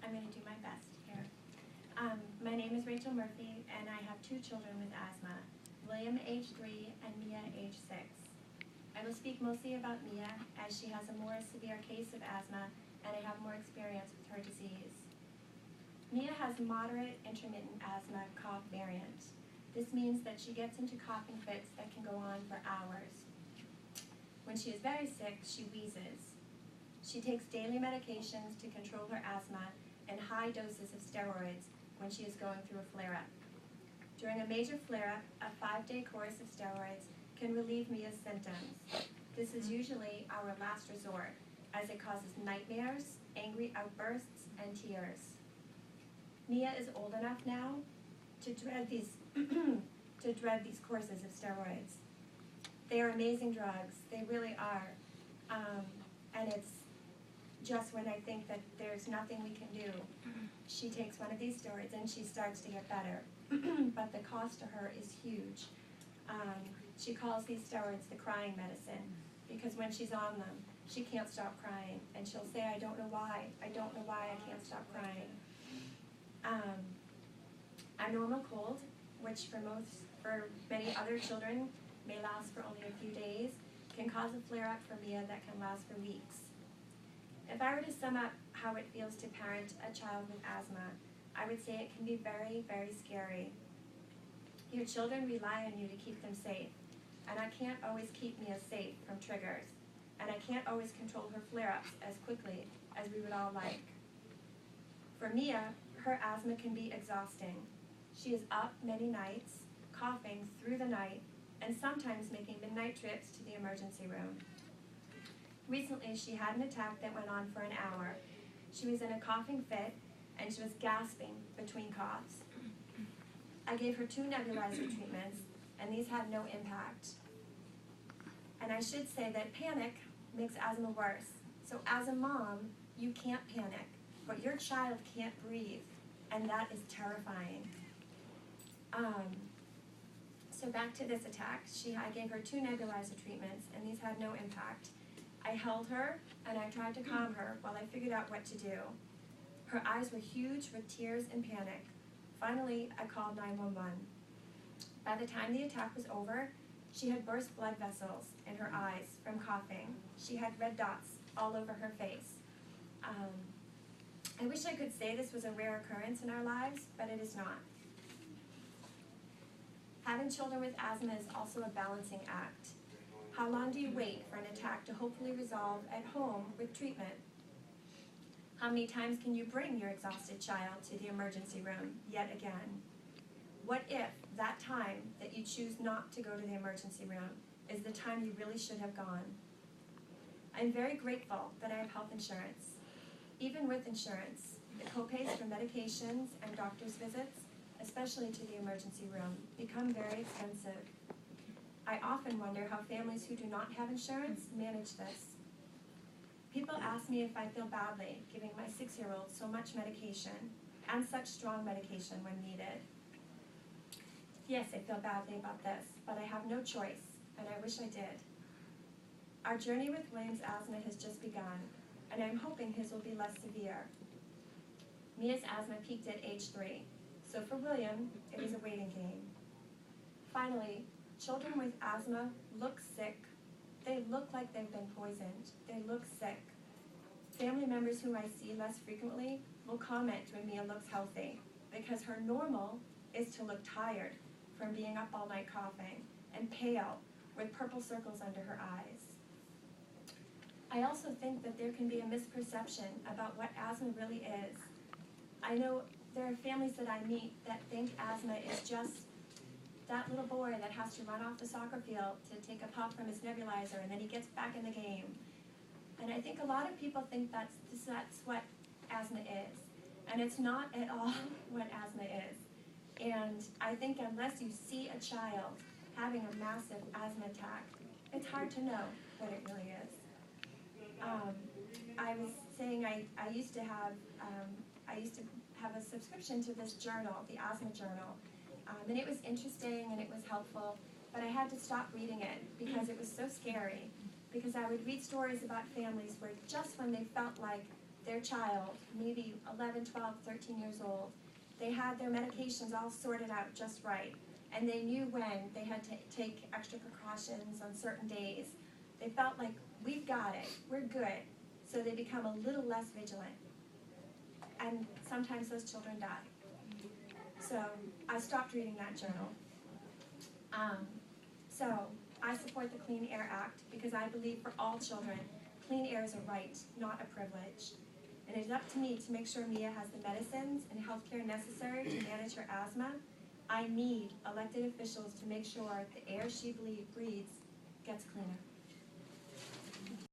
I'm going to do my best here. My name is Rachel Murphy, and I have 2 children with asthma, William, age 3, and Mia, age 6. I will speak mostly about Mia, as she has a more severe case of asthma, and I have more experience with her disease. Mia has moderate intermittent asthma cough variant. This means that she gets into coughing fits that can go on for hours. When she is very sick, she wheezes. She takes daily medications to control her asthma and high doses of steroids when she is going through a flare-up. During a major flare-up, a 5-day course of steroids can relieve Mia's symptoms. This is usually our last resort, as it causes nightmares, angry outbursts, and tears. Mia is old enough now to dread these courses of steroids. They are amazing drugs. They really are. And it's just when I think that there's nothing we can do, she takes one of these steroids and she starts to get better. But the cost to her is huge. She calls these steroids the crying medicine, because when she's on them, she can't stop crying. And she'll say, I don't know why. I don't know why I can't stop crying. A normal cold, which for many other children may last for only a few days, can cause a flare-up for Mia that can last for weeks. If I were to sum up how it feels to parent a child with asthma, I would say it can be very, very scary. Your children rely on you to keep them safe, and I can't always keep Mia safe from triggers, and I can't always control her flare-ups as quickly as we would all like. For Mia, her asthma can be exhausting. She is up many nights, coughing through the night, and sometimes making midnight trips to the emergency room. Recently, she had an attack that went on for an hour. She was in a coughing fit, and she was gasping between coughs. I gave her 2 nebulizer treatments, and these had no impact. And I should say that panic makes asthma worse. So as a mom, you can't panic, but your child can't breathe, and that is terrifying. So back to this attack, I gave her 2 nebulizer treatments, and these had no impact. I held her, and I tried to calm her while I figured out what to do. Her eyes were huge with tears and panic. Finally, I called 911. By the time the attack was over, she had burst blood vessels in her eyes from coughing. She had red dots all over her face. I wish I could say this was a rare occurrence in our lives, but it is not. Having children with asthma is also a balancing act. How long do you wait for an attack to hopefully resolve at home with treatment? How many times can you bring your exhausted child to the emergency room yet again? What if that time that you choose not to go to the emergency room is the time you really should have gone? I'm very grateful that I have health insurance. Even with insurance, the copays for medications and doctor's visits, especially to the emergency room, become very expensive. I often wonder how families who do not have insurance manage this. People ask me if I feel badly giving my 6-year-old so much medication, and such strong medication when needed. Yes, I feel badly about this, but I have no choice, and I wish I did. Our journey with William's asthma has just begun, and I'm hoping his will be less severe. Mia's asthma peaked at age 3, so for William, it is a waiting game. Finally, children with asthma look sick. They look like they've been poisoned. They look sick. Family members whom I see less frequently will comment when Mia looks healthy, because her normal is to look tired from being up all night coughing and pale with purple circles under her eyes. I also think that there can be a misperception about what asthma really is. I know there are families that I meet that think asthma is just that little boy that has to run off the soccer field to take a puff from his nebulizer and then he gets back in the game. And I think a lot of people think that's what asthma is. And it's not at all what asthma is. And I think unless you see a child having a massive asthma attack, it's hard to know what it really is. I was saying I used to have a subscription to this journal, the Asthma Journal, and it was interesting and it was helpful, but I had to stop reading it because it was so scary, because I would read stories about families where just when they felt like their child, maybe 11, 12, 13 years old, they had their medications all sorted out just right, and they knew when they had to take extra precautions on certain days. They felt like, we've got it, we're good, so they become a little less vigilant. And sometimes those children die. So I stopped reading that journal. So I support the Clean Air Act because I believe for all children, clean air is a right, not a privilege. And it is up to me to make sure Mia has the medicines and healthcare necessary to manage her asthma. I need elected officials to make sure the air she breathes gets cleaner.